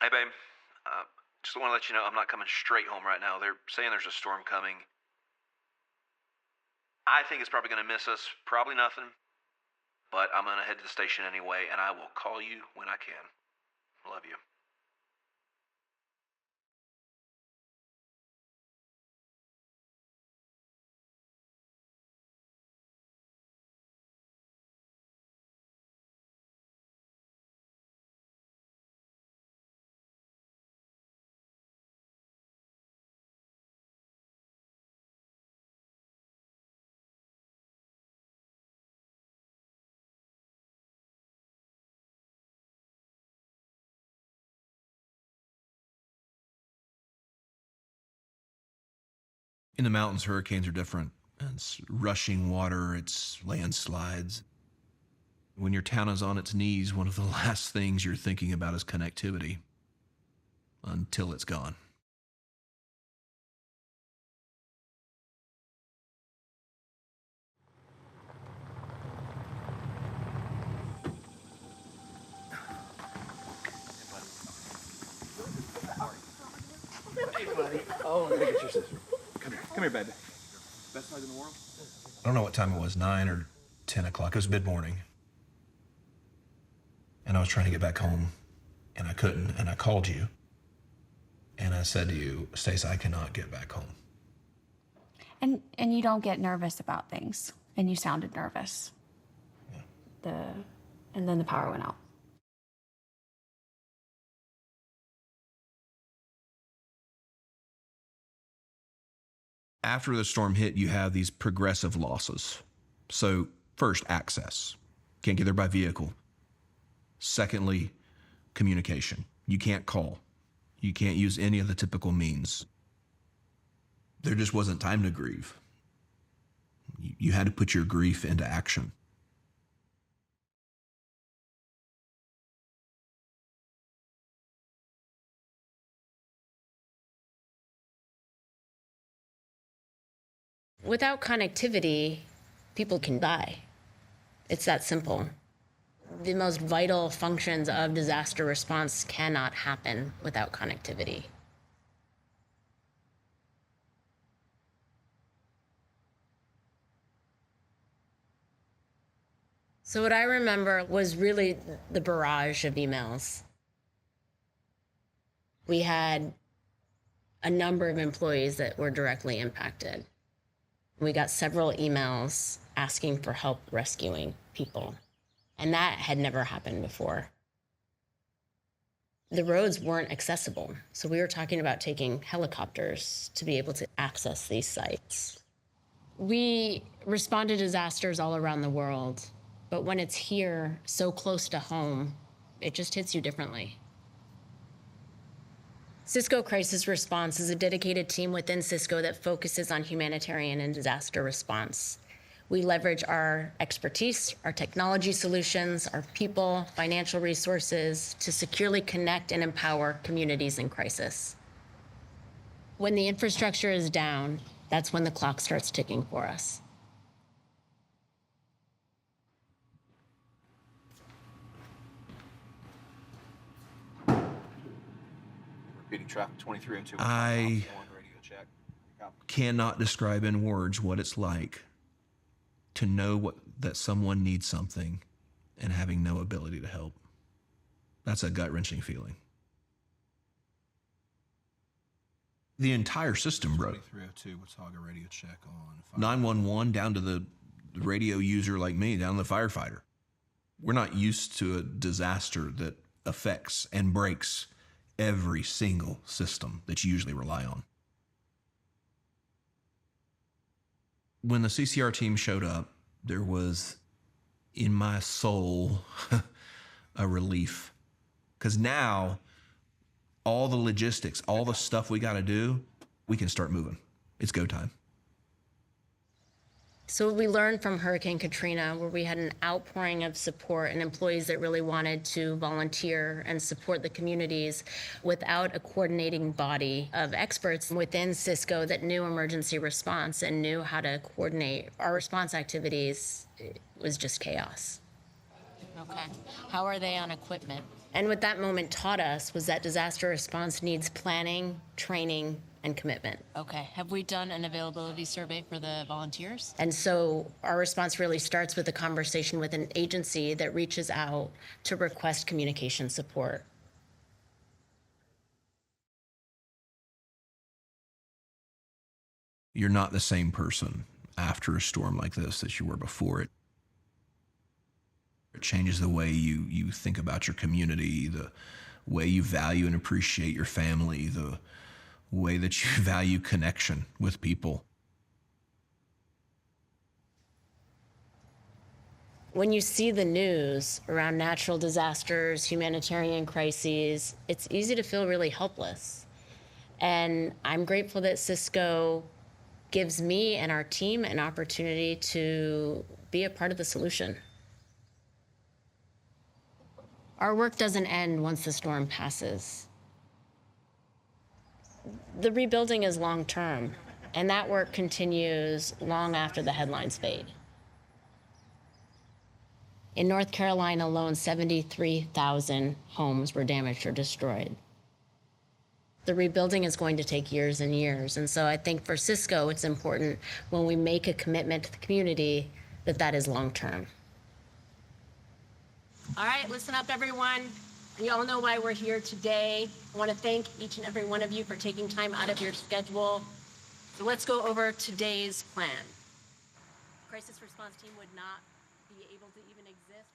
Hey, babe. Just want to let you know I'm not coming straight home right now. They're saying there's a storm coming. I think it's probably going to miss us. Probably nothing. But I'm going to head to the station anyway, and I will call you when I can. Love you. In the mountains, hurricanes are different. It's rushing water, it's landslides. When your town is on its knees, one of the last things you're thinking about is connectivity until it's gone. Hey, buddy. Oh, I'm gonna get your sister. Come here, baby. Best hug in the world? I don't know what time it was, 9 or 10 o'clock. It was mid-morning. And I was trying to get back home, and I couldn't. And I called you, and I said to you, Stace, I cannot get back home. And you don't get nervous about things, and you sounded nervous. Yeah. And then the power went out. After the storm hit, you have these progressive losses. So first, access. Can't get there by vehicle. Secondly, communication. You can't call. You can't use any of the typical means. There just wasn't time to grieve. You had to put your grief into action. Without connectivity, people can die. It's that simple. The most vital functions of disaster response cannot happen without connectivity. So what I remember was really the barrage of emails. We had a number of employees that were directly impacted. We got several emails asking for help rescuing people, and that had never happened before. The roads weren't accessible, so we were talking about taking helicopters to be able to access these sites. We respond to disasters all around the world, but when it's here, so close to home, it just hits you differently. Cisco Crisis Response is a dedicated team within Cisco that focuses on humanitarian and disaster response. We leverage our expertise, our technology solutions, our people, financial resources to securely connect and empower communities in crisis. When the infrastructure is down, that's when the clock starts ticking for us. Repeating traffic 2302. I Radio check. cannot describe in words what it's like to know that someone needs something and having no ability to help. That's a gut-wrenching feeling. The entire system broke. 2302. Watauga radio check on 911 down to the radio user like me, down to the firefighter. We're not used to a disaster that affects and breaks every single system that you usually rely on. When the CCR team showed up, there was, in my soul, a relief. Because now, all the logistics, all the stuff we got to do, we can start moving. It's go time. So we learned from Hurricane Katrina, where we had an outpouring of support and employees that really wanted to volunteer and support the communities without a coordinating body of experts within Cisco that knew emergency response and knew how to coordinate our response activities. It was just chaos. Okay. How are they on equipment? And what that moment taught us was that disaster response needs planning, training, and commitment. Okay. Have we done an availability survey for the volunteers? And so our response really starts with a conversation with an agency that reaches out to request communication support. You're not the same person after a storm like this that you were before it. It changes the way you think about your community, the way you value and appreciate your family, the way that you value connection with people. When you see the news around natural disasters, humanitarian crises, it's easy to feel really helpless. And I'm grateful that Cisco gives me and our team an opportunity to be a part of the solution. Our work doesn't end once the storm passes. The rebuilding is long-term, and that work continues long after the headlines fade. In North Carolina alone, 73,000 homes were damaged or destroyed. The rebuilding is going to take years and years, and so I think for Cisco, it's important when we make a commitment to the community that that is long-term. All right, listen up, everyone. We all know why we're here today. I want to thank each and every one of you for taking time out of your schedule. So let's go over today's plan. The crisis response team would not be able to even exist